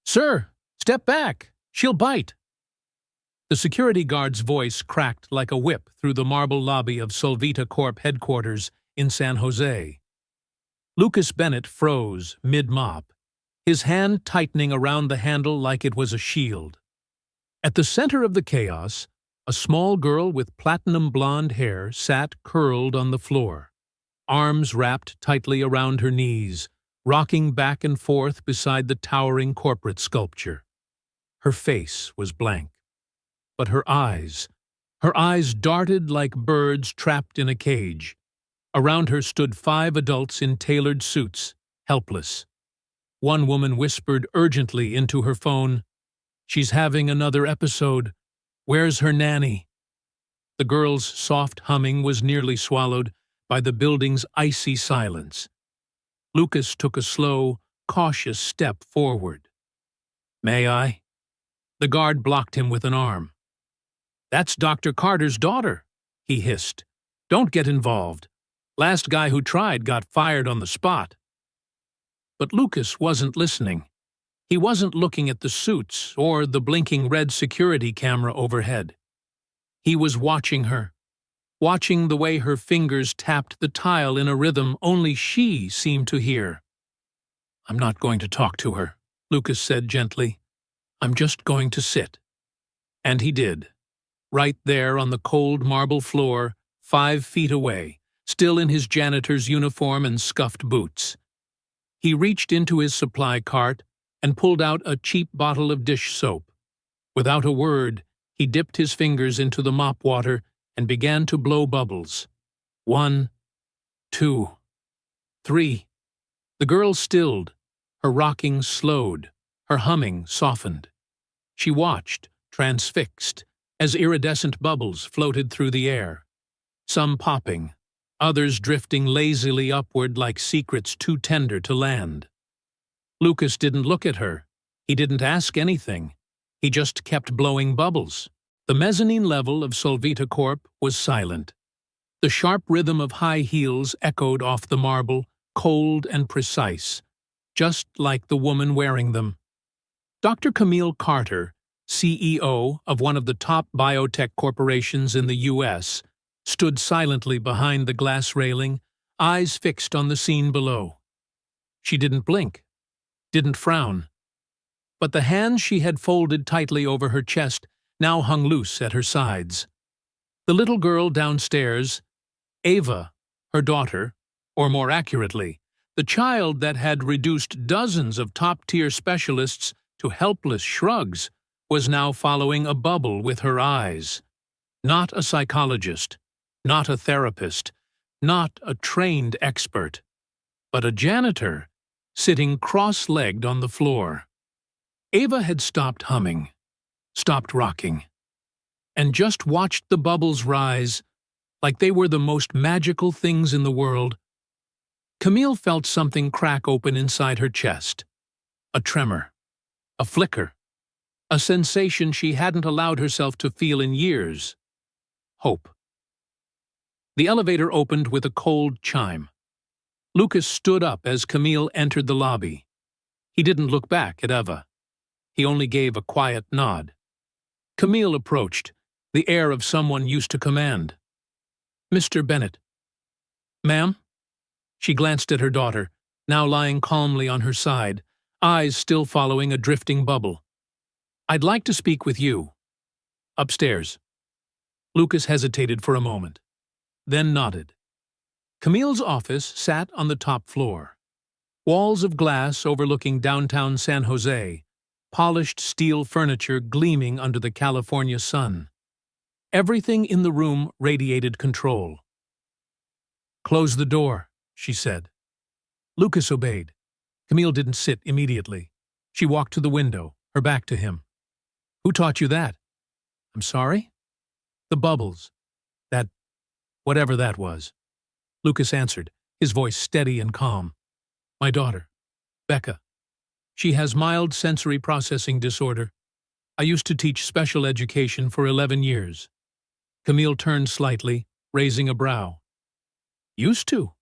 "Sir, step back! She'll bite!" The security guard's voice cracked like a whip through the marble lobby of Solvita Corp headquarters in San Jose. Lucas Bennett froze mid-mop, his hand tightening around the handle like it was a shield. At the center of the chaos, a small girl with platinum blonde hair sat curled on the floor, arms wrapped tightly around her knees, rocking back and forth beside the towering corporate sculpture. Her face was blank, but her eyes darted like birds trapped in a cage. Around her stood 5 adults in tailored suits, helpless. One woman whispered urgently into her phone, "She's having another episode. Where's her nanny?" The girl's soft humming was nearly swallowed by the building's icy silence. Lucas took a slow, cautious step forward. "May I?" The guard blocked him with an arm. "That's Dr. Carter's daughter," he hissed. "Don't get involved. Last guy who tried got fired on the spot." But Lucas wasn't listening. He wasn't looking at the suits or the blinking red security camera overhead. He was watching her, watching the way her fingers tapped the tile in a rhythm only she seemed to hear. "I'm not going to talk to her," Lucas said gently. "I'm just going to sit." And he did, right there on the cold marble floor, 5 feet away, still in his janitor's uniform and scuffed boots. He reached into his supply cart and pulled out a cheap bottle of dish soap. Without a word, he dipped his fingers into the mop water and began to blow bubbles. 1, 2, 3. The girl stilled, her rocking slowed, her humming softened. She watched, transfixed, as iridescent bubbles floated through the air, some popping, others drifting lazily upward like secrets too tender to land. Lucas didn't look at her. He didn't ask anything. He just kept blowing bubbles. The mezzanine level of Solvita Corp was silent. The sharp rhythm of high heels echoed off the marble, cold and precise, just like the woman wearing them. Dr. Camille Carter, CEO of one of the top biotech corporations in the U.S., stood silently behind the glass railing, eyes fixed on the scene below. She didn't blink, didn't frown. But the hands she had folded tightly over her chest now hung loose at her sides. The little girl downstairs, Ava, her daughter, or more accurately, the child that had reduced dozens of top-tier specialists to helpless shrugs, was now following a bubble with her eyes. Not a psychologist, not a therapist, not a trained expert, but a janitor sitting cross-legged on the floor. Ava had stopped humming, stopped rocking, and just watched the bubbles rise like they were the most magical things in the world. Camille felt something crack open inside her chest. A tremor, a flicker, a sensation she hadn't allowed herself to feel in years. Hope. The elevator opened with a cold chime. Lucas stood up as Camille entered the lobby. He didn't look back at Eva. He only gave a quiet nod. Camille approached, the air of someone used to command. "Mr. Bennett." "Ma'am?" She glanced at her daughter, now lying calmly on her side, eyes still following a drifting bubble. "I'd like to speak with you." "Upstairs." Lucas hesitated for a moment, then nodded. Camille's office sat on the top floor. Walls of glass overlooking downtown San Jose, polished steel furniture gleaming under the California sun. Everything in the room radiated control. "Close the door," she said. Lucas obeyed. Camille didn't sit immediately. She walked to the window, her back to him. "Who taught you that?" "I'm sorry?" "The bubbles. That, whatever that was." Lucas answered, his voice steady and calm. "My daughter, Becca. She has mild sensory processing disorder. I used to teach special education for 11 years. Camille turned slightly, raising a brow. "Used to?"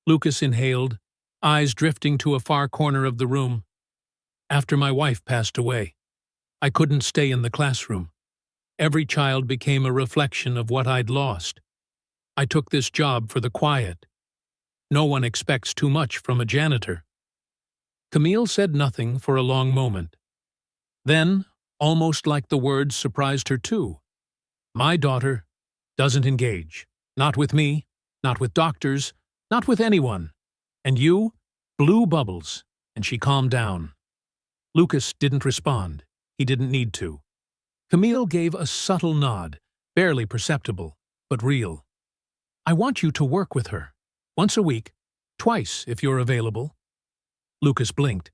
Lucas inhaled, eyes drifting to a far corner of the room. After my wife passed away, I couldn't stay in the classroom. Every child became a reflection of what I'd lost. I took this job for the quiet. No one expects too much from a janitor. Camille said nothing for a long moment. Then, almost like the words surprised her too, my daughter doesn't engage. Not with me, not with doctors, not with anyone. And you blew bubbles, and she calmed down. Lucas didn't respond. He didn't need to. Camille gave a subtle nod, barely perceptible, but real. I want you to work with her. Once a week, twice if you're available. Lucas blinked.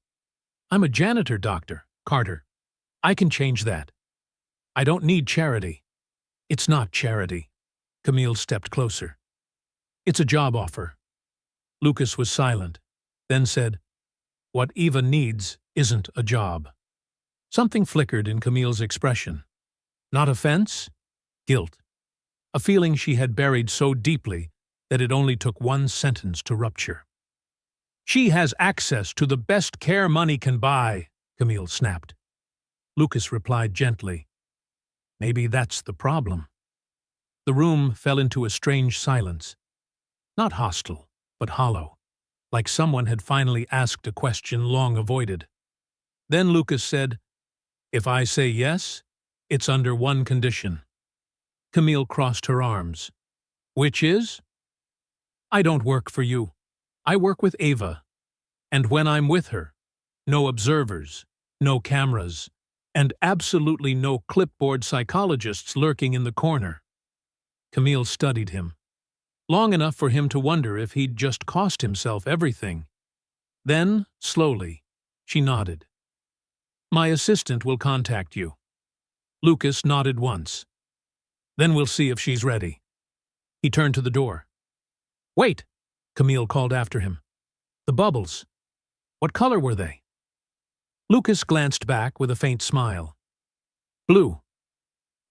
I'm a janitor, Dr. Carter. I can change that. I don't need charity. It's not charity. Camille stepped closer. It's a job offer. Lucas was silent, then said, What Eva needs isn't a job. Something flickered in Camille's expression. Not offense, guilt. A feeling she had buried so deeply that it only took one sentence to rupture. She has access to the best care money can buy, Camille snapped. Lucas replied gently, Maybe that's the problem. The room fell into a strange silence. Not hostile, but hollow, like someone had finally asked a question long avoided. Then Lucas said, If I say yes, it's under one condition. Camille crossed her arms. Which is? I don't work for you. I work with Ava. And when I'm with her, no observers, no cameras, and absolutely no clipboard psychologists lurking in the corner. Camille studied him, long enough for him to wonder if he'd just cost himself everything. Then, slowly, she nodded. My assistant will contact you. Lucas nodded once. Then we'll see if she's ready. He turned to the door. Wait, Camille called after him. The bubbles. What color were they? Lucas glanced back with a faint smile. Blue.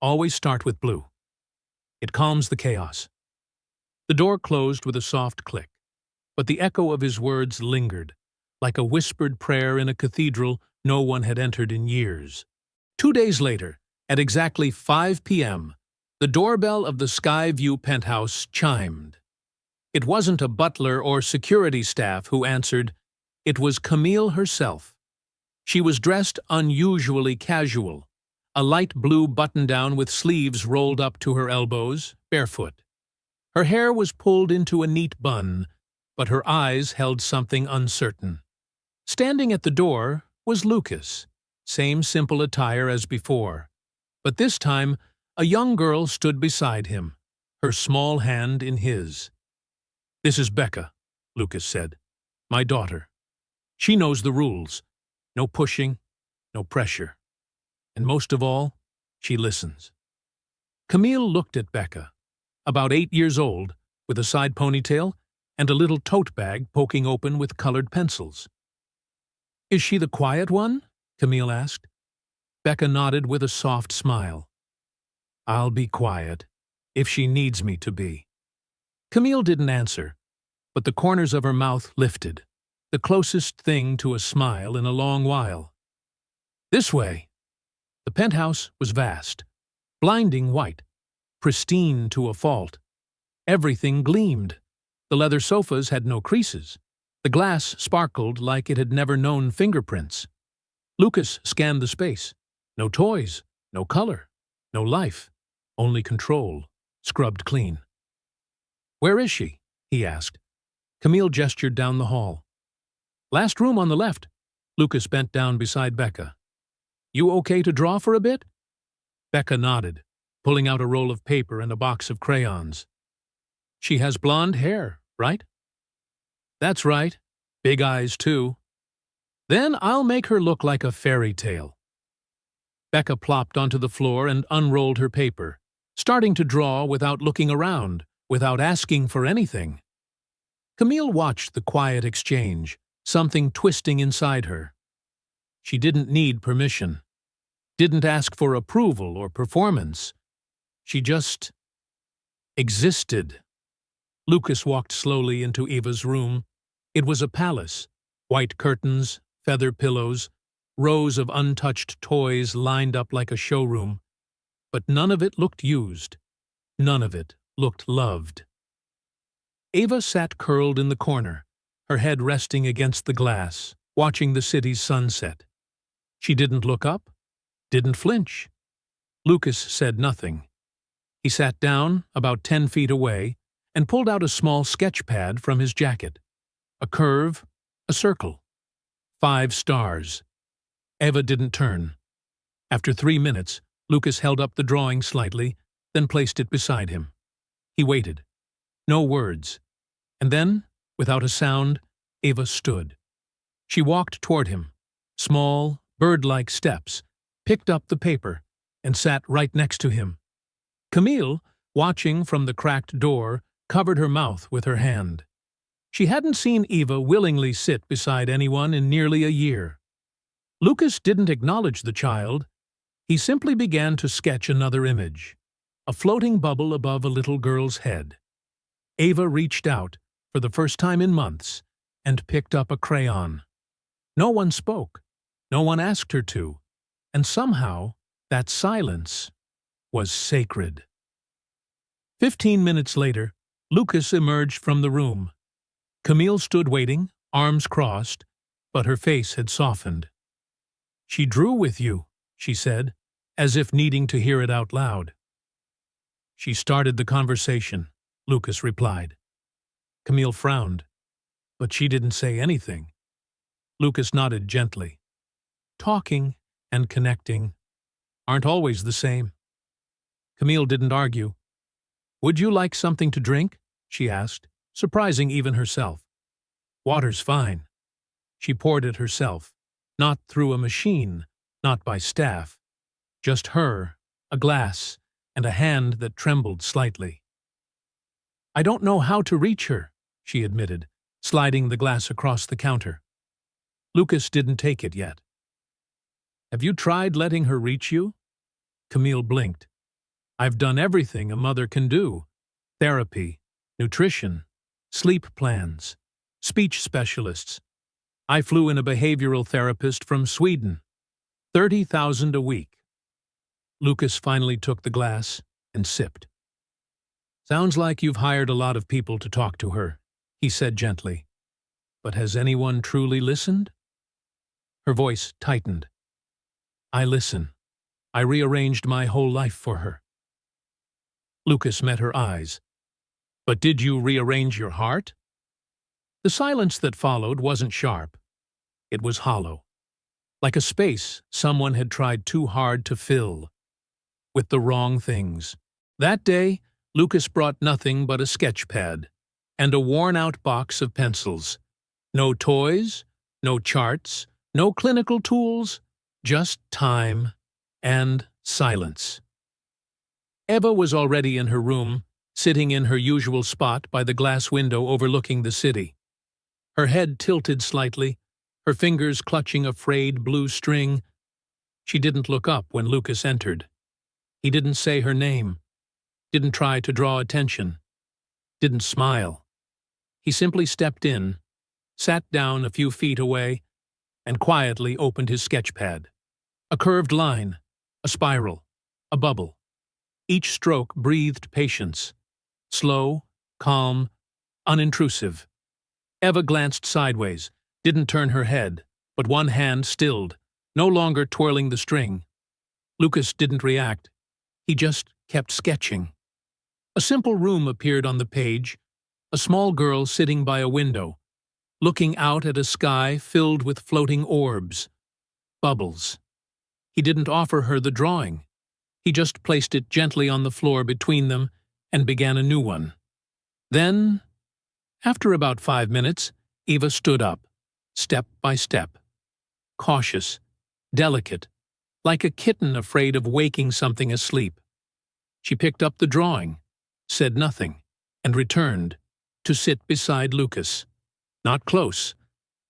Always start with blue. It calms the chaos. The door closed with a soft click, but the echo of his words lingered, like a whispered prayer in a cathedral no one had entered in years. 2 days later, at exactly 5 p.m., the doorbell of the Skyview penthouse chimed. It wasn't a butler or security staff who answered. It was Camille herself. She was dressed unusually casual, a light blue button-down with sleeves rolled up to her elbows, barefoot. Her hair was pulled into a neat bun, but her eyes held something uncertain. Standing at the door was Lucas, same simple attire as before, but this time a young girl stood beside him, her small hand in his. This is Becca, Lucas said. My daughter. She knows the rules. No pushing, no pressure. And most of all, she listens. Camille looked at Becca, about 8 years old, with a side ponytail and a little tote bag poking open with colored pencils. Is she the quiet one? Camille asked. Becca nodded with a soft smile. I'll be quiet, if she needs me to be. Camille didn't answer, but the corners of her mouth lifted, the closest thing to a smile in a long while. This way. The penthouse was vast, blinding white, pristine to a fault. Everything gleamed. The leather sofas had no creases. The glass sparkled like it had never known fingerprints. Lucas scanned the space. No toys, no color, no life, only control, scrubbed clean. Where is she? He asked. Camille gestured down the hall. Last room on the left. Lucas bent down beside Becca. You okay to draw for a bit? Becca nodded, pulling out a roll of paper and a box of crayons. She has blonde hair, right? That's right. Big eyes, too. Then I'll make her look like a fairy tale. Becca plopped onto the floor and unrolled her paper, starting to draw without looking around, without asking for anything. Camille watched the quiet exchange, something twisting inside her. She didn't need permission, didn't ask for approval or performance. She just existed. Lucas walked slowly into Eva's room. It was a palace, white curtains, feather pillows, rows of untouched toys lined up like a showroom, but none of it looked used. None of it looked loved. Ava sat curled in the corner, her head resting against the glass, watching the city's sunset. She didn't look up, didn't flinch. Lucas said nothing. He sat down about 10 feet away and pulled out a small sketch pad from his jacket. A curve, a circle. 5 stars. Eva didn't turn. After 3 minutes, Lucas held up the drawing slightly, then placed it beside him. He waited. No words. And then, without a sound, Eva stood. She walked toward him, small, bird-like steps, picked up the paper, and sat right next to him. Camille, watching from the cracked door, covered her mouth with her hand. She hadn't seen Eva willingly sit beside anyone in nearly a year. Lucas didn't acknowledge the child. He simply began to sketch another image, a floating bubble above a little girl's head. Eva reached out, for the first time in months, and picked up a crayon. No one spoke. No one asked her to. And somehow, that silence was sacred. 15 minutes later, Lucas emerged from the room. Camille stood waiting, arms crossed, but her face had softened. "She drew with you," she said, as if needing to hear it out loud. "She started the conversation," Lucas replied. Camille frowned, but she didn't say anything. Lucas nodded gently. Talking and connecting aren't always the same. Camille didn't argue. "Would you like something to drink?" she asked, surprising even herself. "Water's fine." She poured it herself, not through a machine, not by staff. Just her, a glass, and a hand that trembled slightly. "I don't know how to reach her," she admitted, sliding the glass across the counter. Lucas didn't take it yet. "Have you tried letting her reach you?" Camille blinked. "I've done everything a mother can do. Therapy, nutrition, sleep plans, speech specialists. I flew in a behavioral therapist from Sweden. 30,000 a week." Lucas finally took the glass and sipped. "Sounds like you've hired a lot of people to talk to her," he said gently. "But has anyone truly listened?" Her voice tightened. "I listen. I rearranged my whole life for her." Lucas met her eyes. "But did you rearrange your heart?" The silence that followed wasn't sharp. It was hollow. Like a space someone had tried too hard to fill. With the wrong things. That day, Lucas brought nothing but a sketch pad and a worn-out box of pencils. No toys, no charts, no clinical tools, just time and silence. Eva was already in her room, sitting in her usual spot by the glass window overlooking the city. Her head tilted slightly, her fingers clutching a frayed blue string. She didn't look up when Lucas entered. He didn't say her name, didn't try to draw attention, didn't smile. He simply stepped in, sat down a few feet away, and quietly opened his sketch pad. A curved line, a spiral, a bubble. Each stroke breathed patience. Slow, calm, unintrusive. Eva glanced sideways, didn't turn her head, but one hand stilled, no longer twirling the string. Lucas didn't react. He just kept sketching. A simple room appeared on the page, a small girl sitting by a window, looking out at a sky filled with floating orbs. Bubbles. He didn't offer her the drawing. He just placed it gently on the floor between them and began a new one. Then, after about 5 minutes, Eva stood up, step by step. Cautious, delicate, like a kitten afraid of waking something asleep. She picked up the drawing, said nothing, and returned to sit beside Lucas. Not close,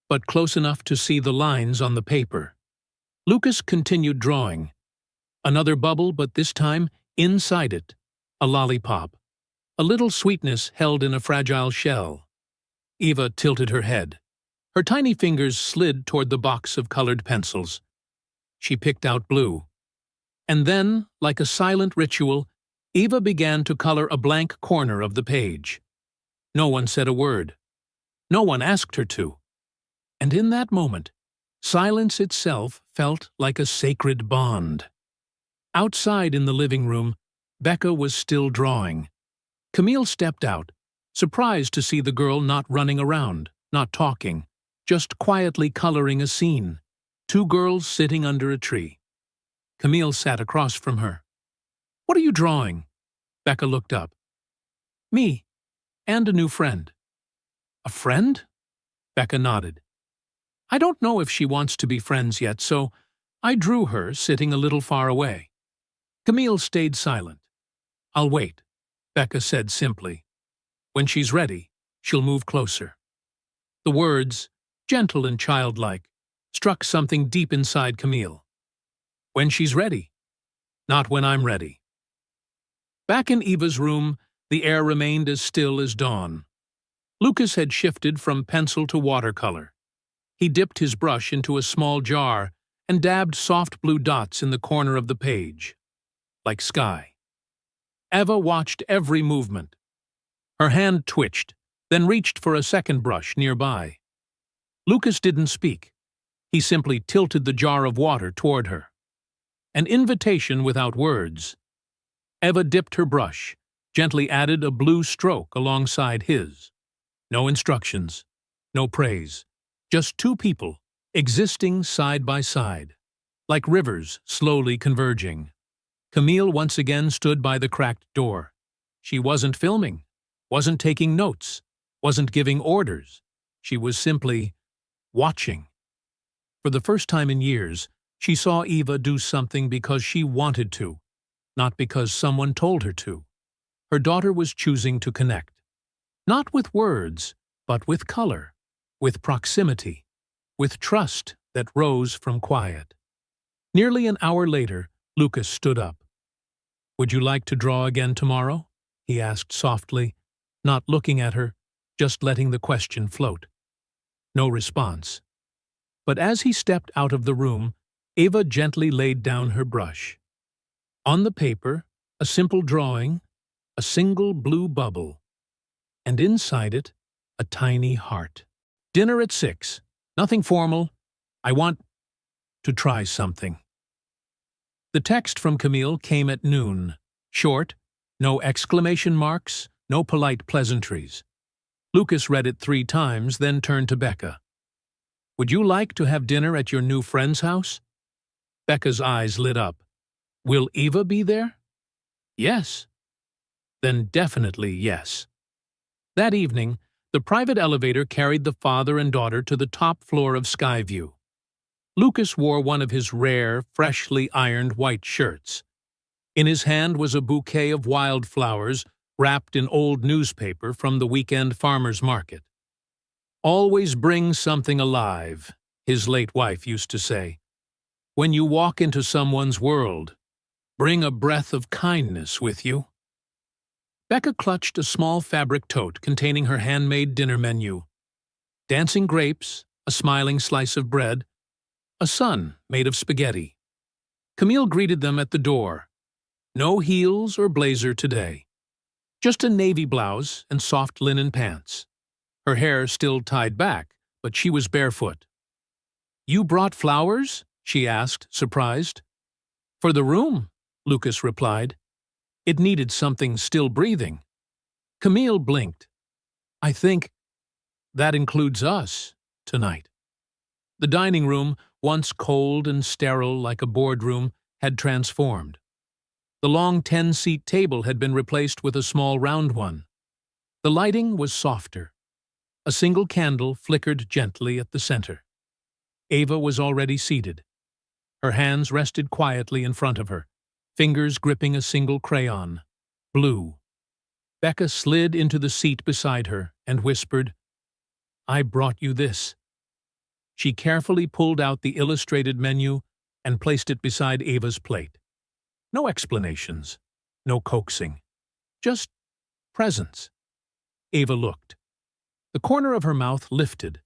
but close enough to see the lines on the paper. Lucas continued drawing. Another bubble, but this time, inside it, a lollipop. A little sweetness held in a fragile shell. Eva tilted her head. Her tiny fingers slid toward the box of colored pencils. She picked out blue. And then, like a silent ritual, Eva began to color a blank corner of the page. No one said a word. No one asked her to. And in that moment, silence itself felt like a sacred bond. Outside in the living room, Becca was still drawing. Camille stepped out, surprised to see the girl not running around, not talking, just quietly coloring a scene. Two girls sitting under a tree. Camille sat across from her. "What are you drawing?" Becca looked up. "Me, and a new friend." "A friend?" Becca nodded. "I don't know if she wants to be friends yet, so I drew her sitting a little far away." Camille stayed silent. "I'll wait," Becca said simply. "When she's ready, she'll move closer." The words, gentle and childlike, struck something deep inside Camille. When she's ready, not when I'm ready. Back in Eva's room, the air remained as still as dawn. Lucas had shifted from pencil to watercolor. He dipped his brush into a small jar and dabbed soft blue dots in the corner of the page, like sky. Eva watched every movement. Her hand twitched, then reached for a second brush nearby. Lucas didn't speak. He simply tilted the jar of water toward her. An invitation without words. Eva dipped her brush, gently added a blue stroke alongside his. No instructions, no praise, just two people, existing side by side, like rivers slowly converging. Camille once again stood by the cracked door. She wasn't filming, wasn't taking notes, wasn't giving orders. She was simply watching. For the first time in years, she saw Eva do something because she wanted to, not because someone told her to. Her daughter was choosing to connect. Not with words, but with color, with proximity, with trust that rose from quiet. Nearly an hour later, Lucas stood up. "Would you like to draw again tomorrow?" he asked softly, not looking at her, just letting the question float. No response. But as he stepped out of the room, Eva gently laid down her brush. On the paper, a simple drawing, a single blue bubble, and inside it, a tiny heart. "Dinner at 6. Nothing formal. I want to try something." The text from Camille came at noon. Short, no exclamation marks, no polite pleasantries. Lucas read it 3 times, then turned to Becca. "Would you like to have dinner at your new friend's house?" Becca's eyes lit up. "Will Eva be there?" "Yes." "Then definitely yes." That evening, the private elevator carried the father and daughter to the top floor of Skyview. Lucas wore one of his rare, freshly ironed white shirts. In his hand was a bouquet of wildflowers wrapped in old newspaper from the weekend farmer's market. "Always bring something alive," his late wife used to say. "When you walk into someone's world, bring a breath of kindness with you." Becca clutched a small fabric tote containing her handmade dinner menu. Dancing grapes, a smiling slice of bread, a sun made of spaghetti. Camille greeted them at the door. No heels or blazer today. Just a navy blouse and soft linen pants. Her hair still tied back, but she was barefoot. "You brought flowers?" she asked, surprised. "For the room," Lucas replied. It needed something still breathing. Camille blinked. "I think that includes us tonight." The dining room, once cold and sterile like a boardroom, had transformed. The long 10-seat table had been replaced with a small round one. The lighting was softer. A single candle flickered gently at the center. Eva was already seated. Her hands rested quietly in front of her, fingers gripping a single crayon. Blue. Becca slid into the seat beside her and whispered, "I brought you this." She carefully pulled out the illustrated menu and placed it beside Eva's plate. No explanations, no coaxing, just presence. Eva looked. The corner of her mouth lifted,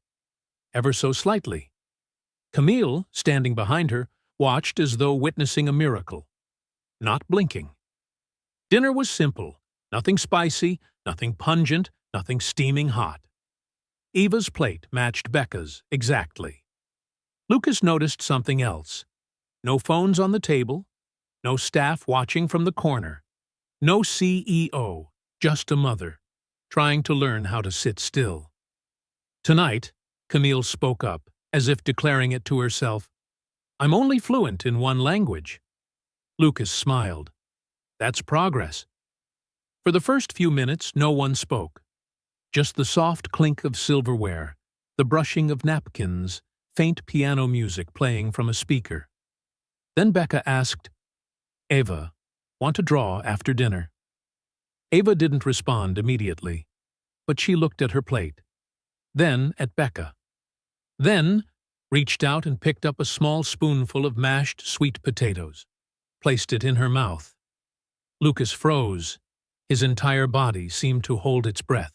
ever so slightly. Camille, standing behind her, watched as though witnessing a miracle, not blinking. Dinner was simple, nothing spicy, nothing pungent, nothing steaming hot. Eva's plate matched Becca's exactly. Lucas noticed something else. No phones on the table, no staff watching from the corner, no CEO, just a mother, trying to learn how to sit still. Tonight, Camille spoke up, as if declaring it to herself, "I'm only fluent in one language." Lucas smiled. That's progress. For the first few minutes, no one spoke. Just the soft clink of silverware, the brushing of napkins, faint piano music playing from a speaker. Then Becca asked, "Eva, want to draw after dinner?" Eva didn't respond immediately, but she looked at her plate, then at Becca. Then reached out and picked up a small spoonful of mashed sweet potatoes, placed it in her mouth. Lucas froze. His entire body seemed to hold its breath.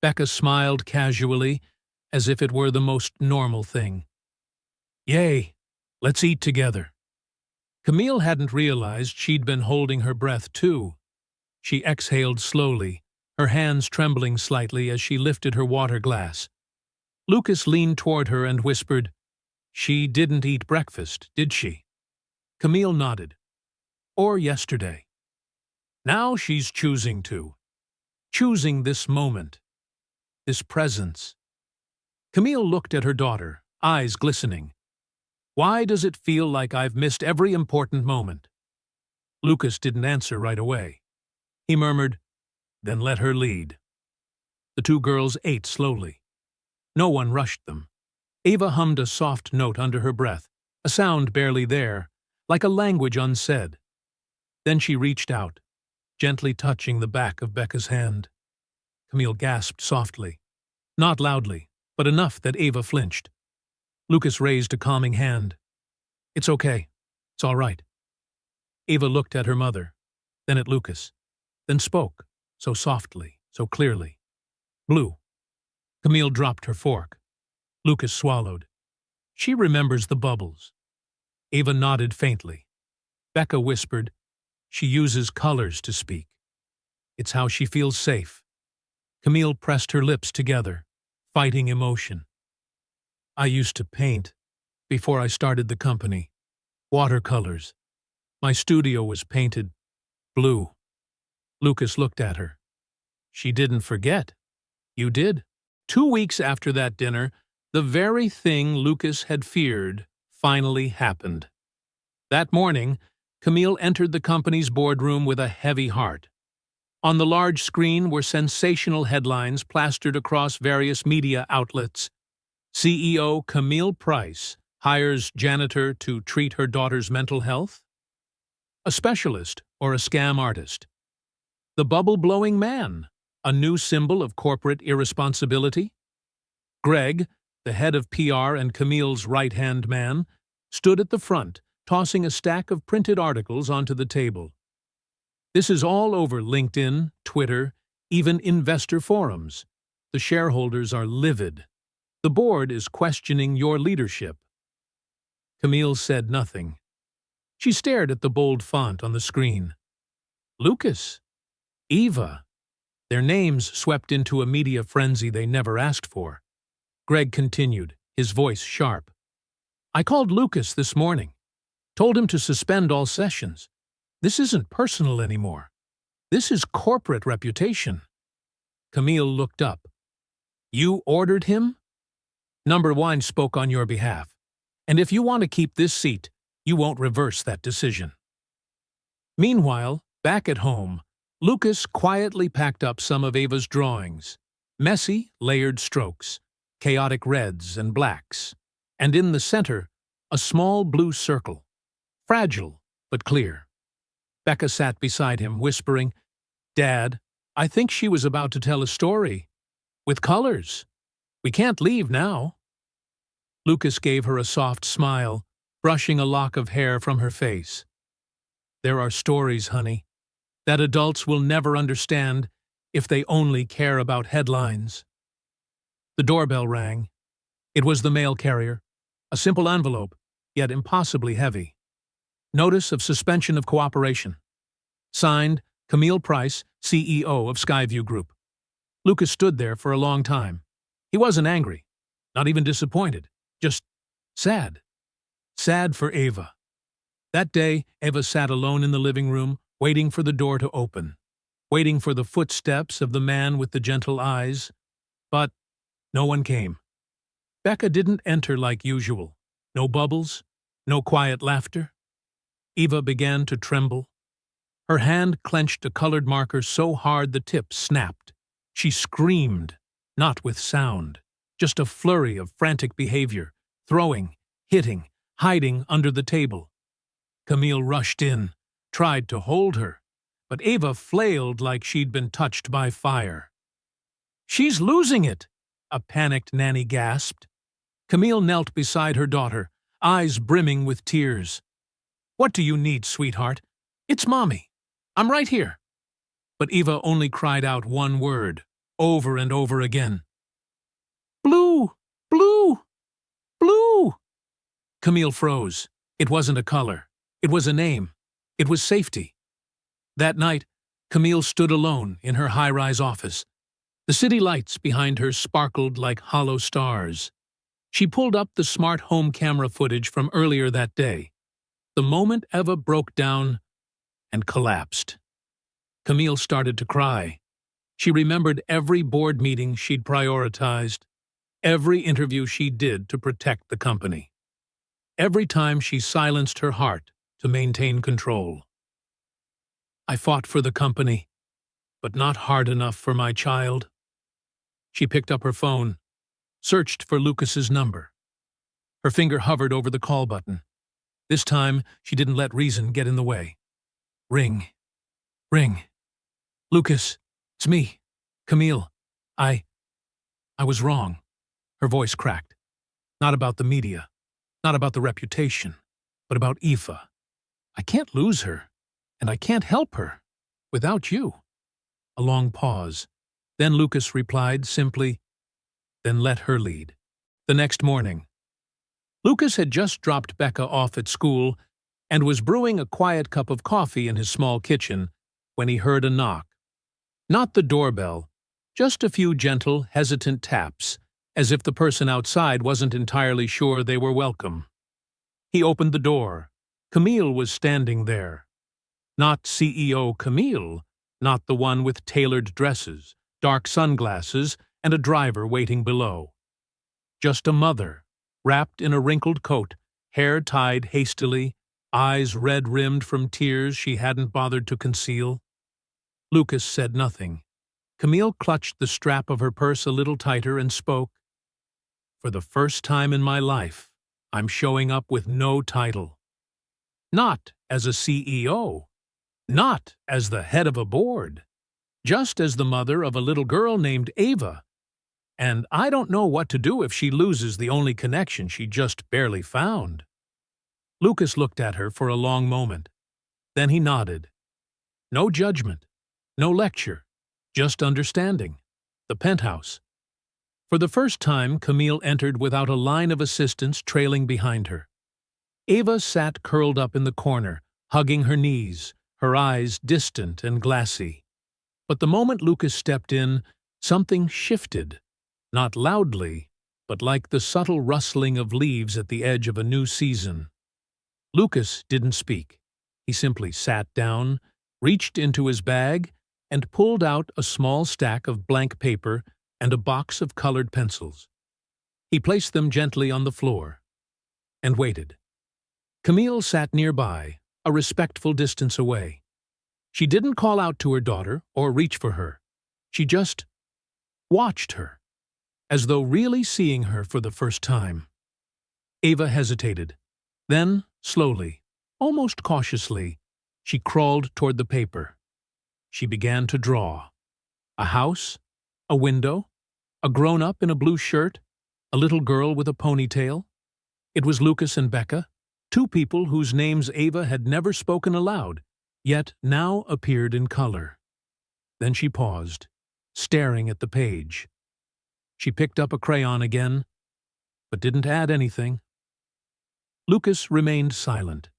Becca smiled casually, as if it were the most normal thing. "Yay, let's eat together." Camille hadn't realized she'd been holding her breath too. She exhaled slowly, her hands trembling slightly as she lifted her water glass. Lucas leaned toward her and whispered, "She didn't eat breakfast, did she?" Camille nodded. "Or yesterday. Now she's choosing to. Choosing this moment. This presence." Camille looked at her daughter, eyes glistening. "Why does it feel like I've missed every important moment?" Lucas didn't answer right away. He murmured, "Then let her lead." The two girls ate slowly. No one rushed them. Eva hummed a soft note under her breath, a sound barely there, like a language unsaid. Then she reached out, gently touching the back of Becca's hand. Camille gasped softly, not loudly, but enough that Eva flinched. Lucas raised a calming hand. "It's okay. It's all right." Eva looked at her mother, then at Lucas, then spoke, so softly, so clearly. "Blue." Camille dropped her fork. Lucas swallowed. "She remembers the bubbles." Eva nodded faintly. Becca whispered, "She uses colors to speak. It's how she feels safe." Camille pressed her lips together, fighting emotion. "I used to paint before I started the company. Watercolors. My studio was painted blue." Lucas looked at her. "She didn't forget. You did." 2 weeks after that dinner, the very thing Lucas had feared finally happened. That morning, Camille entered the company's boardroom with a heavy heart. On the large screen were sensational headlines plastered across various media outlets. CEO Camille Price hires janitor to treat her daughter's mental health? A specialist or a scam artist? The bubble-blowing man, a new symbol of corporate irresponsibility? Greg, the head of PR and Camille's right-hand man, stood at the front, tossing a stack of printed articles onto the table. This is all over LinkedIn, Twitter, even investor forums. The shareholders are livid. The board is questioning your leadership. Camille said nothing. She stared at the bold font on the screen. Lucas, Eva. Their names swept into a media frenzy they never asked for. Greg continued, his voice sharp. "I called Lucas this morning. Told him to suspend all sessions. This isn't personal anymore. This is corporate reputation." Camille looked up. "You ordered him?" "Number one spoke on your behalf. And if you want to keep this seat, you won't reverse that decision." Meanwhile, back at home, Lucas quietly packed up some of Ava's drawings. Messy, layered strokes, chaotic reds and blacks, and in the center, a small blue circle. Fragile, but clear. Becca sat beside him, whispering, "Dad, I think she was about to tell a story. With colors. We can't leave now." Lucas gave her a soft smile, brushing a lock of hair from her face. "There are stories, honey, that adults will never understand if they only care about headlines." The doorbell rang. It was the mail carrier. A simple envelope, yet impossibly heavy. Notice of suspension of cooperation. Signed, Camille Price, CEO of Skyview Group. Lucas stood there for a long time. He wasn't angry, not even disappointed, just sad. Sad for Ava. That day, Ava sat alone in the living room, waiting for the door to open, waiting for the footsteps of the man with the gentle eyes. But no one came. Becca didn't enter like usual. No bubbles, no quiet laughter. Eva began to tremble. Her hand clenched a colored marker so hard the tip snapped. She screamed, not with sound, just a flurry of frantic behavior, throwing, hitting, hiding under the table. Camille rushed in, tried to hold her, but Ava flailed like she'd been touched by fire. "She's losing it!" a panicked nanny gasped. Camille knelt beside her daughter, eyes brimming with tears. "What do you need, sweetheart? It's Mommy. I'm right here." But Eva only cried out one word, over and over again. "Blue! Blue! Blue!" Camille froze. It wasn't a color. It was a name. It was safety. That night, Camille stood alone in her high-rise office. The city lights behind her sparkled like hollow stars. She pulled up the smart home camera footage from earlier that day. The moment Eva broke down and collapsed. Camille started to cry. She remembered every board meeting she'd prioritized, every interview she did to protect the company, every time she silenced her heart to maintain control. "I fought for the company, but not hard enough for my child." She picked up her phone, searched for Lucas's number. Her finger hovered over the call button. This time, she didn't let reason get in the way. Ring. Ring. "Lucas, it's me, Camille. I was wrong." Her voice cracked. "Not about the media, not about the reputation, but about Eva. I can't lose her, and I can't help her without you." A long pause. Then Lucas replied simply, "Then let her lead." The next morning, Lucas had just dropped Becca off at school and was brewing a quiet cup of coffee in his small kitchen when he heard a knock. Not the doorbell, just a few gentle, hesitant taps, as if the person outside wasn't entirely sure they were welcome. He opened the door. Camille was standing there. Not CEO Camille, not the one with tailored dresses, dark sunglasses, and a driver waiting below. Just a mother, wrapped in a wrinkled coat, hair tied hastily, eyes red-rimmed from tears she hadn't bothered to conceal. Lucas said nothing. Camille clutched the strap of her purse a little tighter and spoke. "For the first time in my life, I'm showing up with no title. Not as a CEO, not as the head of a board, just as the mother of a little girl named Ava. And I don't know what to do if she loses the only connection she just barely found." Lucas looked at her for a long moment. Then he nodded. No judgment, no lecture, just understanding. The penthouse. For the first time, Camille entered without a line of assistants trailing behind her. Ava sat curled up in the corner, hugging her knees, her eyes distant and glassy. But the moment Lucas stepped in, something shifted, not loudly, but like the subtle rustling of leaves at the edge of a new season. Lucas didn't speak. He simply sat down, reached into his bag, and pulled out a small stack of blank paper and a box of colored pencils. He placed them gently on the floor and waited. Camille sat nearby, a respectful distance away. She didn't call out to her daughter or reach for her. She just watched her, as though really seeing her for the first time. Ava hesitated. Then, slowly, almost cautiously, she crawled toward the paper. She began to draw. A house, a window, a grown-up in a blue shirt, a little girl with a ponytail. It was Lucas and Becca, two people whose names Ava had never spoken aloud, yet now appeared in color. Then she paused, staring at the page. She picked up a crayon again, but didn't add anything. Lucas remained silent.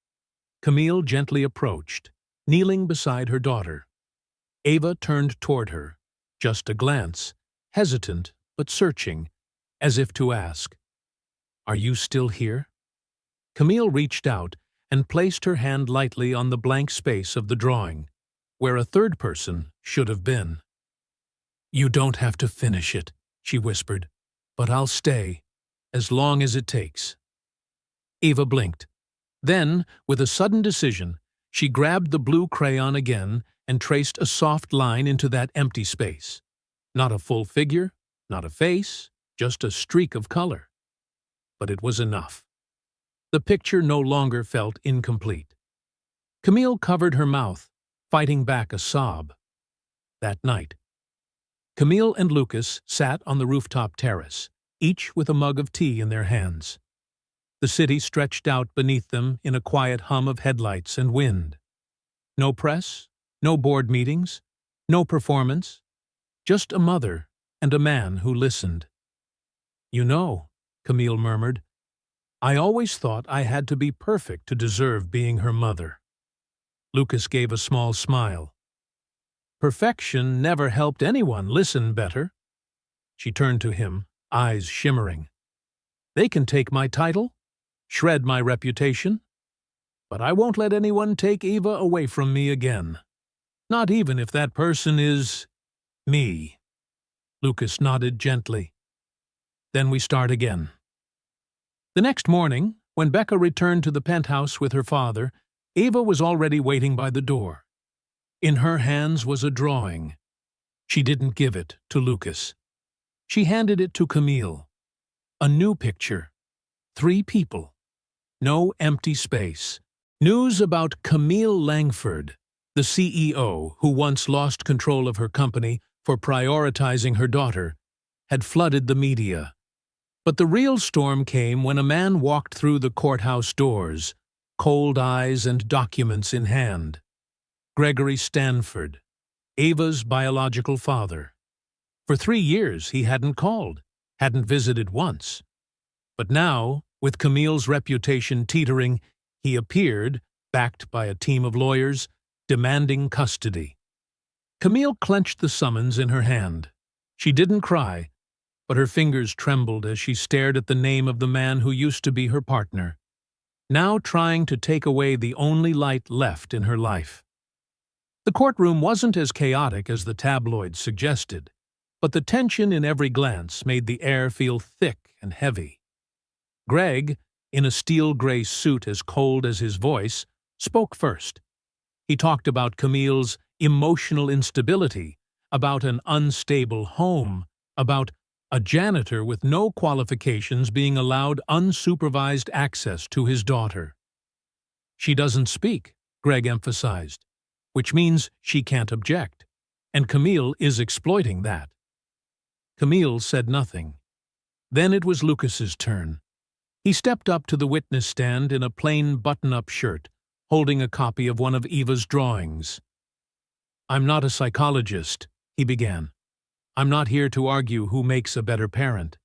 Camille gently approached, kneeling beside her daughter. Ava turned toward her, just a glance, hesitant but searching, as if to ask, "Are you still here?" Camille reached out and placed her hand lightly on the blank space of the drawing, where a third person should have been. "You don't have to finish it," she whispered, "but I'll stay, as long as it takes." Ava blinked. Then, with a sudden decision, she grabbed the blue crayon again and traced a soft line into that empty space. Not a full figure, not a face, just a streak of color. But it was enough. The picture no longer felt incomplete. Camille covered her mouth, fighting back a sob. That night, Camille and Lucas sat on the rooftop terrace, each with a mug of tea in their hands. The city stretched out beneath them in a quiet hum of headlights and wind. No press, no board meetings, no performance, just a mother and a man who listened. "You know," Camille murmured, "I always thought I had to be perfect to deserve being her mother." Lucas gave a small smile. "Perfection never helped anyone listen better." She turned to him, eyes shimmering. "They can take my title, shred my reputation, but I won't let anyone take Eva away from me again. Not even if that person is me." Lucas nodded gently. "Then we start again." The next morning, when Becca returned to the penthouse with her father, Eva was already waiting by the door. In her hands was a drawing. She didn't give it to Lucas. She handed it to Camille. A new picture. 3 people. No empty space. News about Camille Langford, the CEO who once lost control of her company for prioritizing her daughter, had flooded the media. But the real storm came when a man walked through the courthouse doors, cold eyes and documents in hand. Gregory Stanford, Ava's biological father. For 3 years he hadn't called, hadn't visited once. But now, with Camille's reputation teetering, he appeared, backed by a team of lawyers, demanding custody. Camille clenched the summons in her hand. She didn't cry, but her fingers trembled as she stared at the name of the man who used to be her partner, now trying to take away the only light left in her life. The courtroom wasn't as chaotic as the tabloids suggested, but the tension in every glance made the air feel thick and heavy. Greg, in a steel-gray suit as cold as his voice, spoke first. He talked about Camille's emotional instability, about an unstable home, about a janitor with no qualifications being allowed unsupervised access to his daughter. "She doesn't speak," Greg emphasized, "which means she can't object, and Camille is exploiting that." Camille said nothing. Then it was Lucas's turn. He stepped up to the witness stand in a plain button-up shirt, holding a copy of one of Eva's drawings. "I'm not a psychologist," he began. "I'm not here to argue who makes a better parent.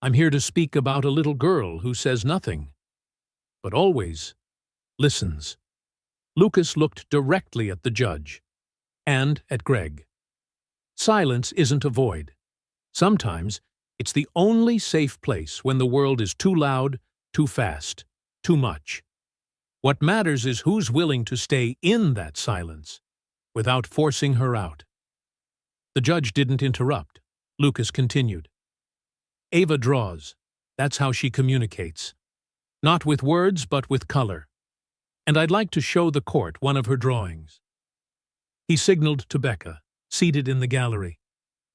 I'm here to speak about a little girl who says nothing, but always listens." Lucas looked directly at the judge, and at Greg. Silence isn't a void. Sometimes it's the only safe place when the world is too loud, too fast, too much. What matters is who's willing to stay in that silence, without forcing her out. The judge didn't interrupt. Lucas continued. "Ava draws. That's how she communicates. Not with words, but with color. And I'd like to show the court one of her drawings." He signaled to Becca, seated in the gallery.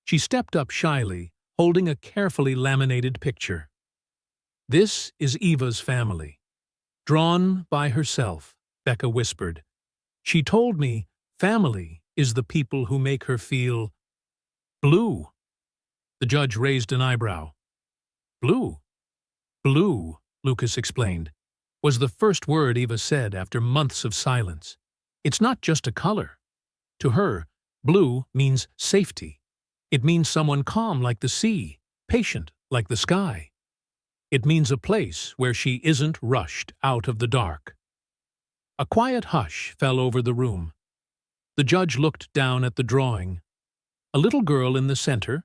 She stepped up shyly, holding a carefully laminated picture. "This is Eva's family. Drawn by herself," Becca whispered. "She told me family is the people who make her feel blue." The judge raised an eyebrow. "Blue?" "Blue," Lucas explained, was the first word Eva said after months of silence. "It's not just a color. To her, blue means safety. It means someone calm like the sea, patient like the sky." It means a place where she isn't rushed out of the dark. A quiet hush fell over the room. The judge looked down at the drawing. A little girl in the center,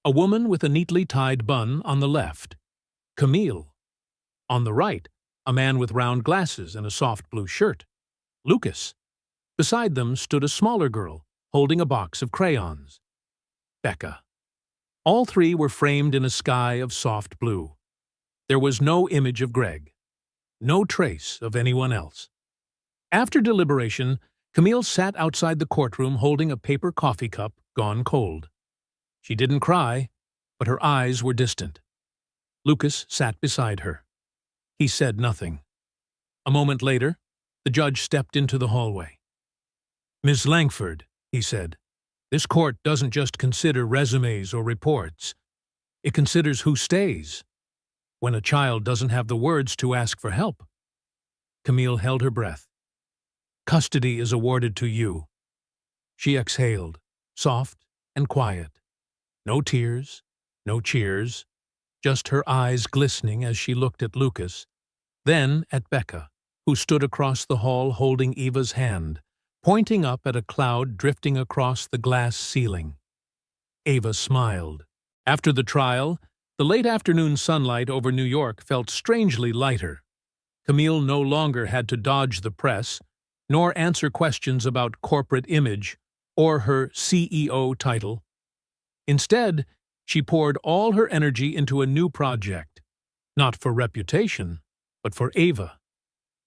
a woman with a neatly tied bun on the left, Camille. On the right, a man with round glasses and a soft blue shirt, Lucas. Beside them stood a smaller girl, holding a box of crayons, Becca. All three were framed in a sky of soft blue. There was no image of Greg, no trace of anyone else. After deliberation, Camille sat outside the courtroom holding a paper coffee cup gone cold. She didn't cry, but her eyes were distant. Lucas sat beside her. He said nothing. A moment later, the judge stepped into the hallway. "Miss Langford," he said, "this court doesn't just consider resumes or reports. It considers who stays. When a child doesn't have the words to ask for help." Camille held her breath. "Custody is awarded to you." She exhaled, soft and quiet. No tears, no cheers, just her eyes glistening as she looked at Lucas, then at Becca, who stood across the hall holding Eva's hand, pointing up at a cloud drifting across the glass ceiling. Eva smiled. After the trial, the late afternoon sunlight over New York felt strangely lighter. Camille no longer had to dodge the press, nor answer questions about corporate image or her CEO title. Instead, she poured all her energy into a new project, not for reputation, but for Eva.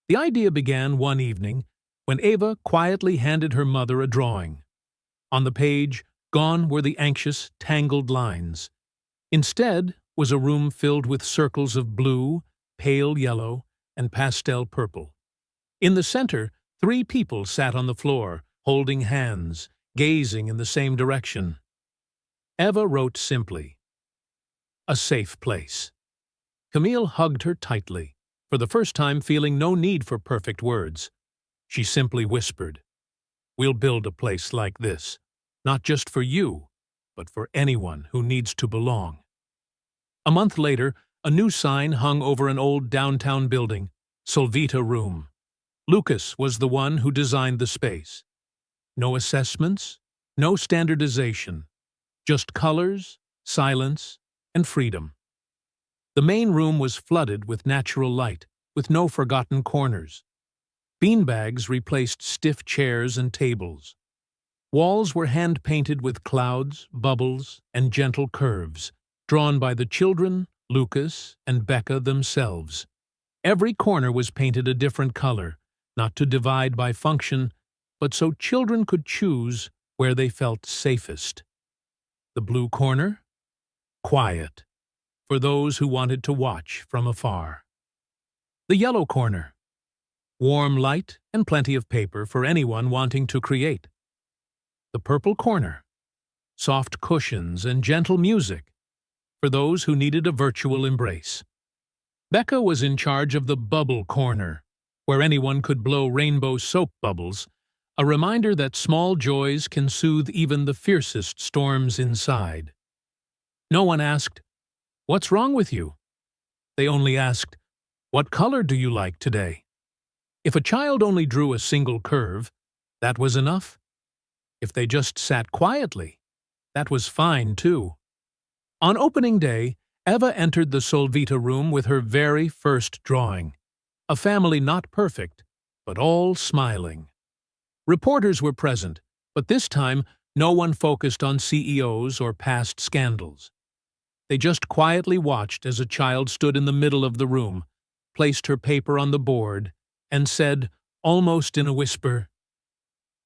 The idea began one evening when Eva quietly handed her mother a drawing. On the page, gone were the anxious, tangled lines. Instead was a room filled with circles of blue, pale yellow, and pastel purple. In the center, 3 people sat on the floor, holding hands, gazing in the same direction. Eva wrote simply, "A safe place." Camille hugged her tightly, for the first time feeling no need for perfect words. She simply whispered, "We'll build a place like this, not just for you, but for anyone who needs to belong." A month later, a new sign hung over an old downtown building, Solvita Room. Lucas was the one who designed the space. No assessments, no standardization, just colors, silence, and freedom. The main room was flooded with natural light, with no forgotten corners. Beanbags replaced stiff chairs and tables. Walls were hand-painted with clouds, bubbles, and gentle curves, drawn by the children, Lucas, and Becca themselves. Every corner was painted a different color, not to divide by function, but so children could choose where they felt safest. The blue corner? Quiet, for those who wanted to watch from afar. The yellow corner? Warm light and plenty of paper for anyone wanting to create. The purple corner? Soft cushions and gentle music, for those who needed a virtual embrace. Becca was in charge of the bubble corner, where anyone could blow rainbow soap bubbles, a reminder that small joys can soothe even the fiercest storms inside. No one asked, "What's wrong with you?" They only asked, "What color do you like today?" If a child only drew a single curve, that was enough. If they just sat quietly, that was fine too. On opening day, Eva entered the Solvita room with her very first drawing. A family not perfect, but all smiling. Reporters were present, but this time no one focused on CEOs or past scandals. They just quietly watched as a child stood in the middle of the room, placed her paper on the board, and said, almost in a whisper,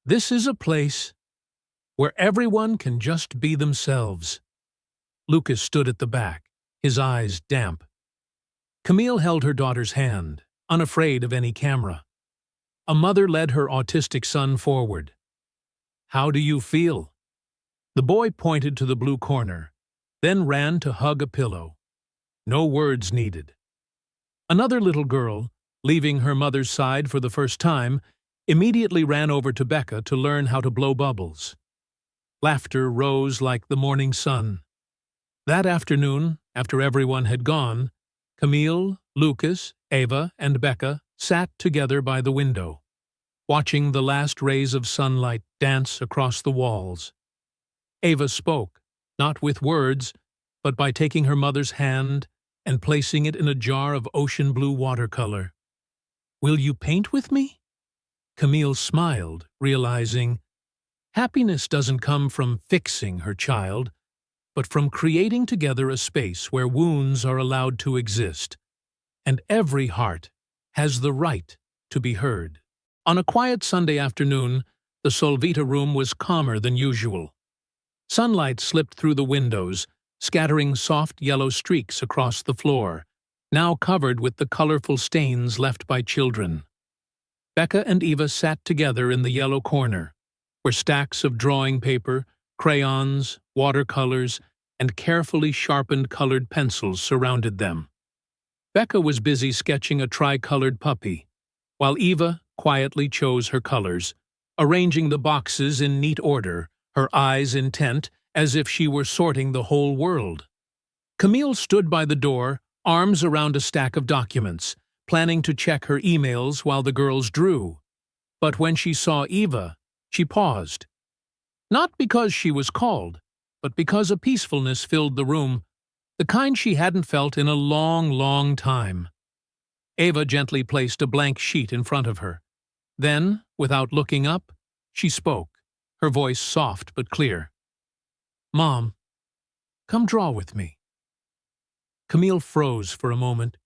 "This is a place where everyone can just be themselves." Lucas stood at the back, his eyes damp. Camille held her daughter's hand, unafraid of any camera. A mother led her autistic son forward. "How do you feel?" The boy pointed to the blue corner, then ran to hug a pillow. No words needed. Another little girl, leaving her mother's side for the first time, immediately ran over to Becca to learn how to blow bubbles. Laughter rose like the morning sun. That afternoon, after everyone had gone, Camille, Lucas, Ava, and Becca sat together by the window, watching the last rays of sunlight dance across the walls. Ava spoke, not with words, but by taking her mother's hand and placing it in a jar of ocean blue watercolor. "Will you paint with me?" Camille smiled, realizing happiness doesn't come from fixing her child, but from creating together a space where wounds are allowed to exist, and every heart has the right to be heard. On a quiet Sunday afternoon, the Solvita room was calmer than usual. Sunlight slipped through the windows, scattering soft yellow streaks across the floor, now covered with the colorful stains left by children. Becca and Eva sat together in the yellow corner, where stacks of drawing paper, crayons, watercolors, and carefully sharpened colored pencils surrounded them. Becca was busy sketching a tri-colored puppy, while Eva quietly chose her colors, arranging the boxes in neat order, her eyes intent as if she were sorting the whole world. Camille stood by the door, arms around a stack of documents, planning to check her emails while the girls drew. But when she saw Eva, she paused. Not because she was called, but because a peacefulness filled the room, the kind she hadn't felt in a long, long time. Eva gently placed a blank sheet in front of her. Then, without looking up, she spoke, her voice soft but clear. "Mom, come draw with me." Camille froze for a moment.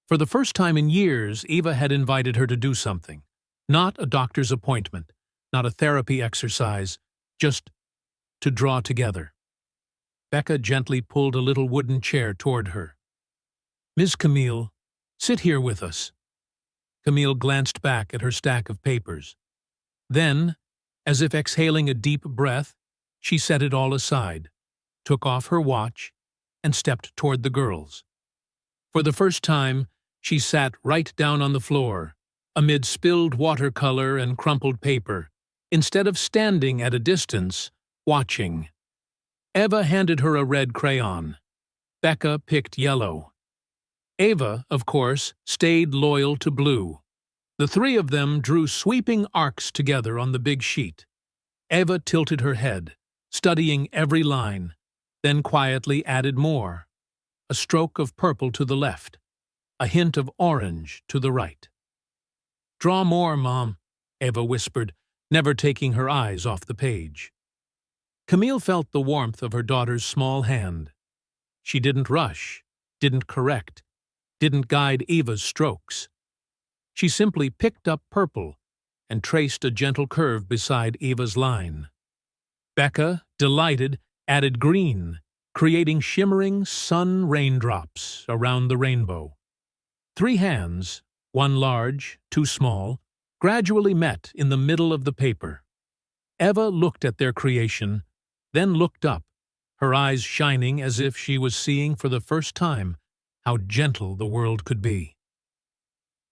For the first time in years, Eva had invited her to do something. Not a doctor's appointment, not a therapy exercise, just to draw together. Becca gently pulled a little wooden chair toward her. "Miss Camille, sit here with us." Camille glanced back at her stack of papers. Then, as if exhaling a deep breath, she set it all aside, took off her watch, and stepped toward the girls. For the first time, she sat right down on the floor, amid spilled watercolor and crumpled paper, instead of standing at a distance, watching. Eva handed her a red crayon. Becca picked yellow. Ava, of course, stayed loyal to blue. The three of them drew sweeping arcs together on the big sheet. Eva tilted her head, studying every line, then quietly added more. A stroke of purple to the left, a hint of orange to the right. "Draw more, Mom," Eva whispered, never taking her eyes off the page. Camille felt the warmth of her daughter's small hand. She didn't rush, didn't correct, didn't guide Eva's strokes. She simply picked up purple and traced a gentle curve beside Eva's line. Becca, delighted, added green, creating shimmering sun raindrops around the rainbow. Three hands, one large, two small, gradually met in the middle of the paper. Eva looked at their creation, then looked up, her eyes shining as if she was seeing for the first time how gentle the world could be.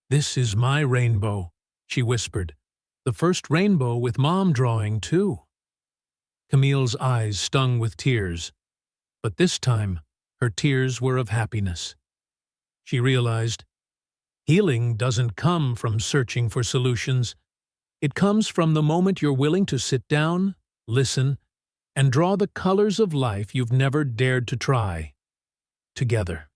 "This is my rainbow," she whispered. "The first rainbow with Mom drawing, too." Camille's eyes stung with tears, but this time her tears were of happiness. She realized, healing doesn't come from searching for solutions. It comes from the moment you're willing to sit down, listen, and draw the colors of life you've never dared to try. Together.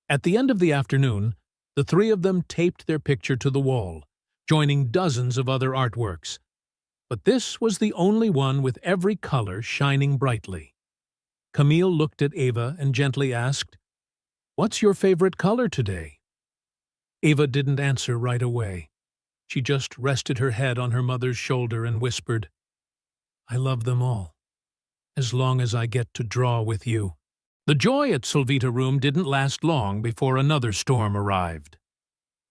At the end of the afternoon, the three of them taped their picture to the wall, joining dozens of other artworks. But this was the only one with every color shining brightly. Camille looked at Ava and gently asked, "What's your favorite color today?" Ava didn't answer right away. She just rested her head on her mother's shoulder and whispered, "I love them all, as long as I get to draw with you." The joy at Solvita Room didn't last long before another storm arrived.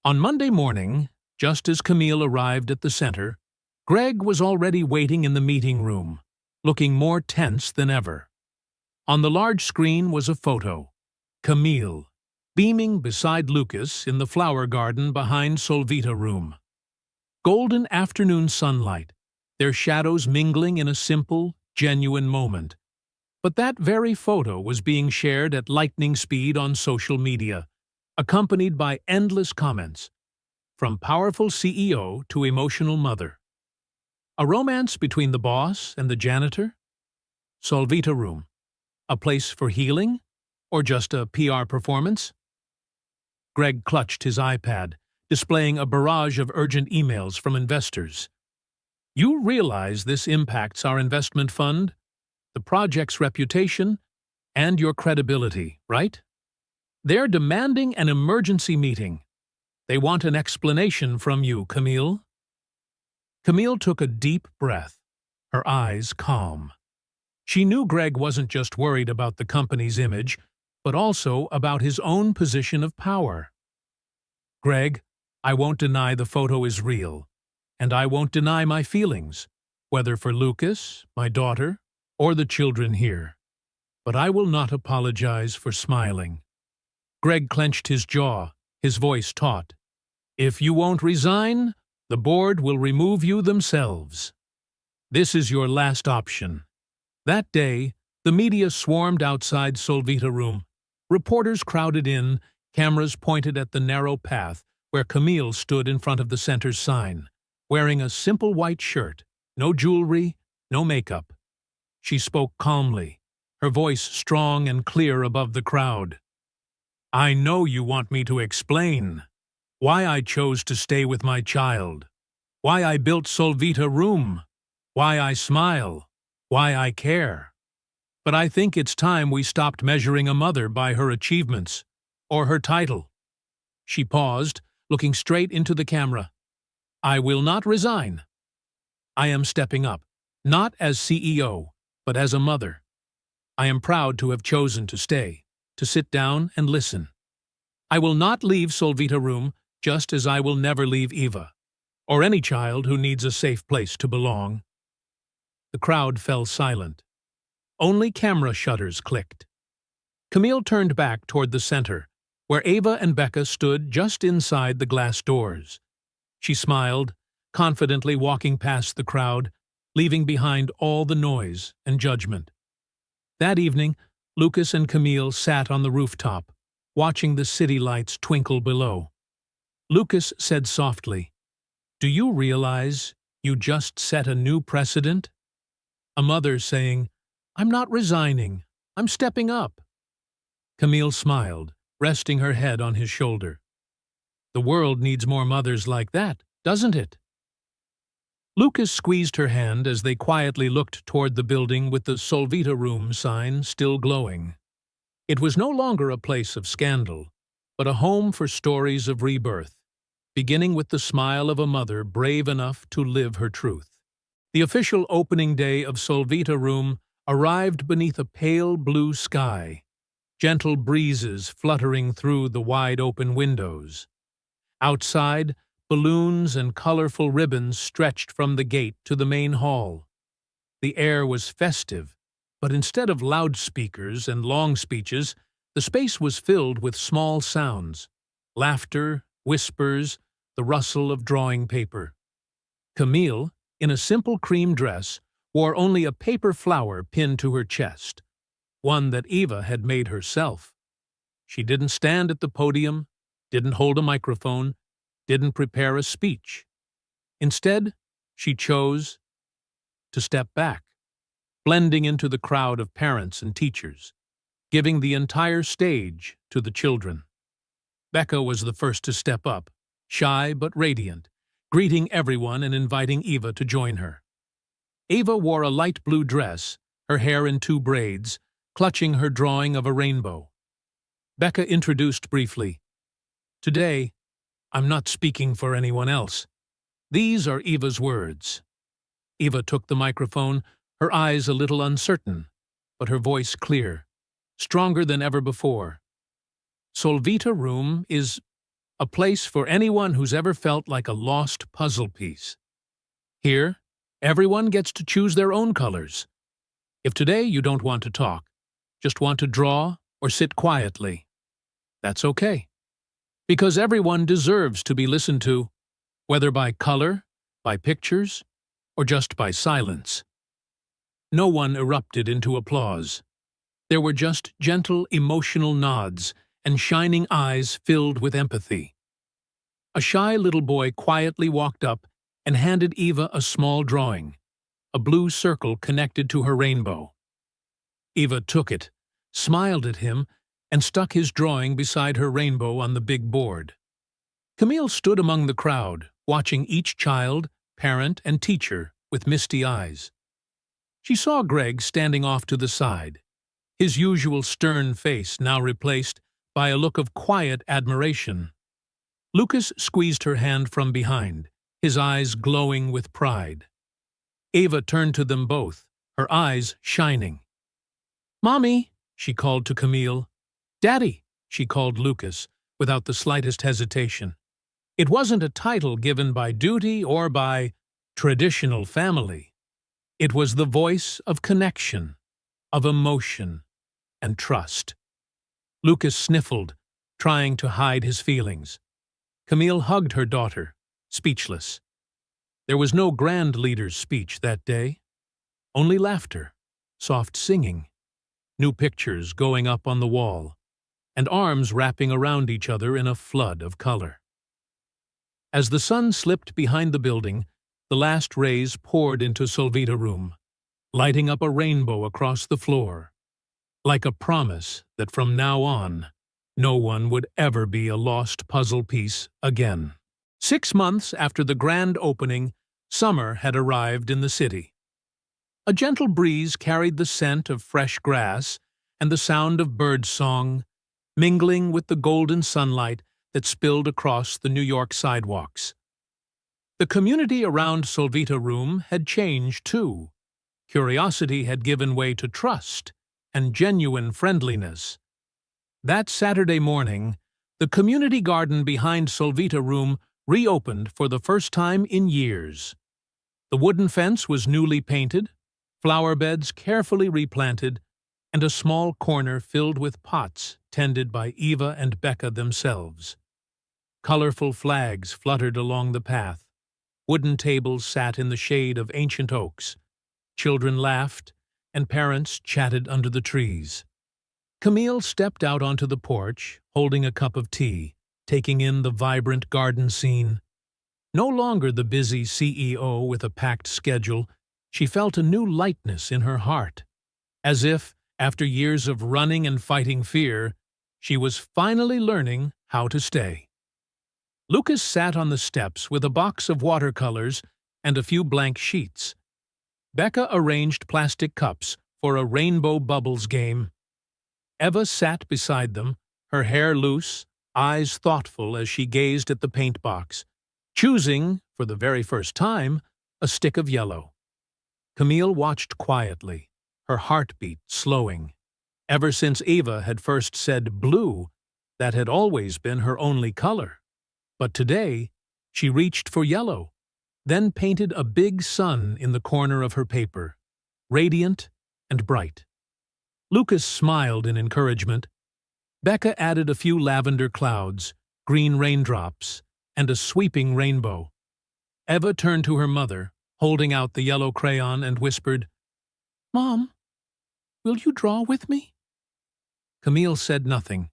On Monday morning, just as Camille arrived at the center, Greg was already waiting in the meeting room, looking more tense than ever. On the large screen was a photo, Camille, beaming beside Lucas in the flower garden behind Solvita Room. Golden afternoon sunlight, their shadows mingling in a simple, genuine moment. But that very photo was being shared at lightning speed on social media, accompanied by endless comments, from powerful CEO to emotional mother. A romance between the boss and the janitor? Solvita room. A place for healing? Or just a PR performance? Greg clutched his iPad, displaying a barrage of urgent emails from investors. You realize this impacts our investment fund, the project's reputation, and your credibility, right? They're demanding an emergency meeting. They want an explanation from you, Camille. Camille took a deep breath, her eyes calm. She knew Greg wasn't just worried about the company's image, but also about his own position of power. Greg, I won't deny the photo is real, and I won't deny my feelings, whether for Lucas, my daughter, or the children here. But I will not apologize for smiling. Greg clenched his jaw, his voice taut. If you won't resign, the board will remove you themselves. This is your last option. That day, the media swarmed outside Solvita room. Reporters crowded in, cameras pointed at the narrow path where Camille stood in front of the center's sign, wearing a simple white shirt, no jewelry, no makeup. She spoke calmly, her voice strong and clear above the crowd. I know you want me to explain why I chose to stay with my child, why I built Solvita room, why I smile, why I care. But I think it's time we stopped measuring a mother by her achievements or her title. She paused, looking straight into the camera. I will not resign. I am stepping up, not as CEO, but as a mother. I am proud to have chosen to stay, to sit down and listen. I will not leave Solvita room, just as I will never leave Eva, or any child who needs a safe place to belong. The crowd fell silent. Only camera shutters clicked. Camille turned back toward the center, where Ava and Becca stood just inside the glass doors. She smiled, confidently walking past the crowd, leaving behind all the noise and judgment. That evening, Lucas and Camille sat on the rooftop, watching the city lights twinkle below. Lucas said softly, Do you realize you just set a new precedent? A mother saying, I'm not resigning, I'm stepping up. Camille smiled, resting her head on his shoulder. The world needs more mothers like that, doesn't it? Lucas squeezed her hand as they quietly looked toward the building with the Solvita room sign still glowing. It was no longer a place of scandal, but a home for stories of rebirth, beginning with the smile of a mother brave enough to live her truth. The official opening day of Solvita room arrived beneath a pale blue sky, gentle breezes fluttering through the wide-open windows. Outside, balloons and colorful ribbons stretched from the gate to the main hall. The air was festive, but instead of loudspeakers and long speeches, the space was filled with small sounds, laughter, whispers, the rustle of drawing paper. Camille, in a simple cream dress, wore only a paper flower pinned to her chest, one that Eva had made herself. She didn't stand at the podium, didn't hold a microphone, didn't prepare a speech. Instead, she chose to step back, blending into the crowd of parents and teachers, giving the entire stage to the children. Becca was the first to step up, shy but radiant, greeting everyone and inviting Eva to join her. Eva wore a light blue dress, her hair in 2 braids, clutching her drawing of a rainbow. Becca introduced briefly, Today, I'm not speaking for anyone else. These are Eva's words. Eva took the microphone, her eyes a little uncertain, but her voice clear, stronger than ever before. Solvita room is a place for anyone who's ever felt like a lost puzzle piece. Here, everyone gets to choose their own colors. If today you don't want to talk, just want to draw or sit quietly, that's okay. Because everyone deserves to be listened to, whether by color, by pictures, or just by silence. No one erupted into applause. There were just gentle, emotional nods and shining eyes filled with empathy. A shy little boy quietly walked up and handed Eva a small drawing, a blue circle connected to her rainbow. Eva took it, smiled at him, and stuck his drawing beside her rainbow on the big board. Camille stood among the crowd, watching each child, parent, and teacher with misty eyes. She saw Greg standing off to the side, his usual stern face now replaced by a look of quiet admiration. Lucas squeezed her hand from behind, his eyes glowing with pride. Eva turned to them both, her eyes shining. "Mommy," she called to Camille. "Daddy," she called Lucas, without the slightest hesitation. It wasn't a title given by duty or by traditional family. It was the voice of connection, of emotion, and trust. Lucas sniffled, trying to hide his feelings. Camille hugged her daughter, speechless. There was no grand leader's speech that day. Only laughter, soft singing, new pictures going up on the wall, and arms wrapping around each other in a flood of color. As the sun slipped behind the building, the last rays poured into Solvita room, lighting up a rainbow across the floor, like a promise that from now on, no one would ever be a lost puzzle piece again. 6 months after the grand opening, summer had arrived in the city. A gentle breeze carried the scent of fresh grass and the sound of bird song, mingling with the golden sunlight that spilled across the New York sidewalks. The community around Solvita room had changed too. Curiosity had given way to trust and genuine friendliness. That Saturday morning, the community garden behind Solvita room reopened for the first time in years. The wooden fence was newly painted, flower beds carefully replanted, and a small corner filled with pots tended by Eva and Becca themselves. Colorful flags fluttered along the path. Wooden tables sat in the shade of ancient oaks. Children laughed, and parents chatted under the trees. Camille stepped out onto the porch, holding a cup of tea, taking in the vibrant garden scene. No longer the busy CEO with a packed schedule, she felt a new lightness in her heart, as if, after years of running and fighting fear, she was finally learning how to stay. Lucas sat on the steps with a box of watercolors and a few blank sheets. Becca arranged plastic cups for a rainbow bubbles game. Eva sat beside them, her hair loose, eyes thoughtful as she gazed at the paint box, choosing, for the very first time, a stick of yellow. Camille watched quietly, her heartbeat slowing. Ever since Eva had first said blue, that had always been her only color. But today, she reached for yellow, then painted a big sun in the corner of her paper, radiant and bright. Lucas smiled in encouragement. Becca added a few lavender clouds, green raindrops, and a sweeping rainbow. Eva turned to her mother, holding out the yellow crayon, and whispered, "Mom, will you draw with me?" Camille said nothing.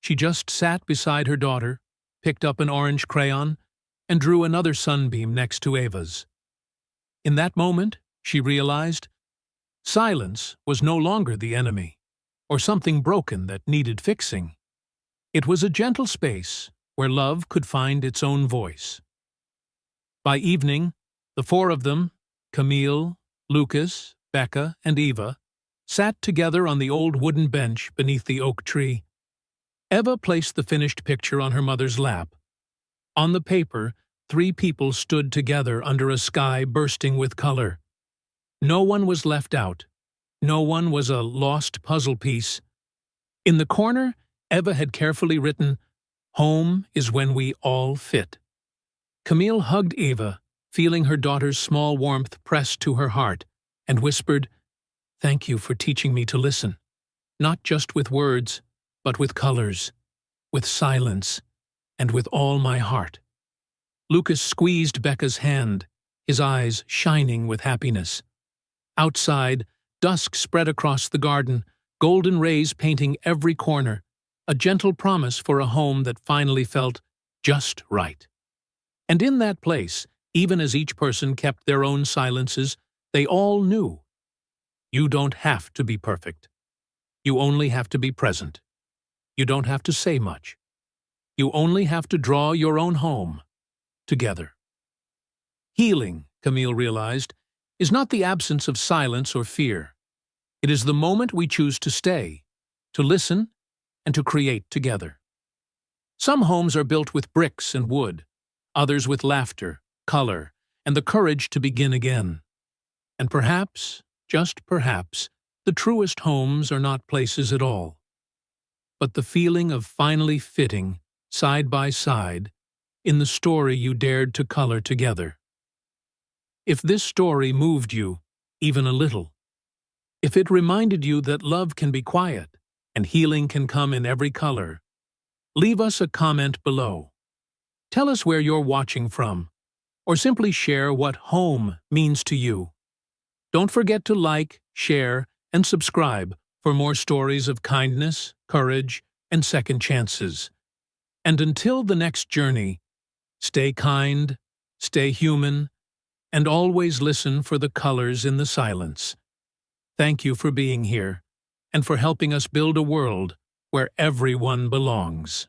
She just sat beside her daughter, picked up an orange crayon, and drew another sunbeam next to Eva's. In that moment, she realized, silence was no longer the enemy, or something broken that needed fixing. It was a gentle space where love could find its own voice. By evening, the four of them, Camille, Lucas, Becca, and Eva, sat together on the old wooden bench beneath the oak tree. Eva placed the finished picture on her mother's lap. On the paper, 3 people stood together under a sky bursting with color. No one was left out. No one was a lost puzzle piece. In the corner, Eva had carefully written, "Home is when we all fit." Camille hugged Eva, feeling her daughter's small warmth pressed to her heart, and whispered, "Thank you for teaching me to listen, not just with words, but with colors, with silence, and with all my heart." Lucas squeezed Becca's hand, his eyes shining with happiness. Outside, dusk spread across the garden, golden rays painting every corner, a gentle promise for a home that finally felt just right. And in that place, even as each person kept their own silences, they all knew. You don't have to be perfect. You only have to be present. You don't have to say much. You only have to draw your own home together. Healing, Camille realized, is not the absence of silence or fear. It is the moment we choose to stay, to listen, and to create together. Some homes are built with bricks and wood, others with laughter, color, and the courage to begin again. And perhaps, just perhaps, the truest homes are not places at all, but the feeling of finally fitting, side by side, in the story you dared to color together. If this story moved you, even a little, if it reminded you that love can be quiet and healing can come in every color, leave us a comment below. Tell us where you're watching from, or simply share what home means to you. Don't forget to like, share, and subscribe for more stories of kindness, courage, and second chances. And until the next journey, stay kind, stay human, and always listen for the colors in the silence. Thank you for being here, and for helping us build a world where everyone belongs.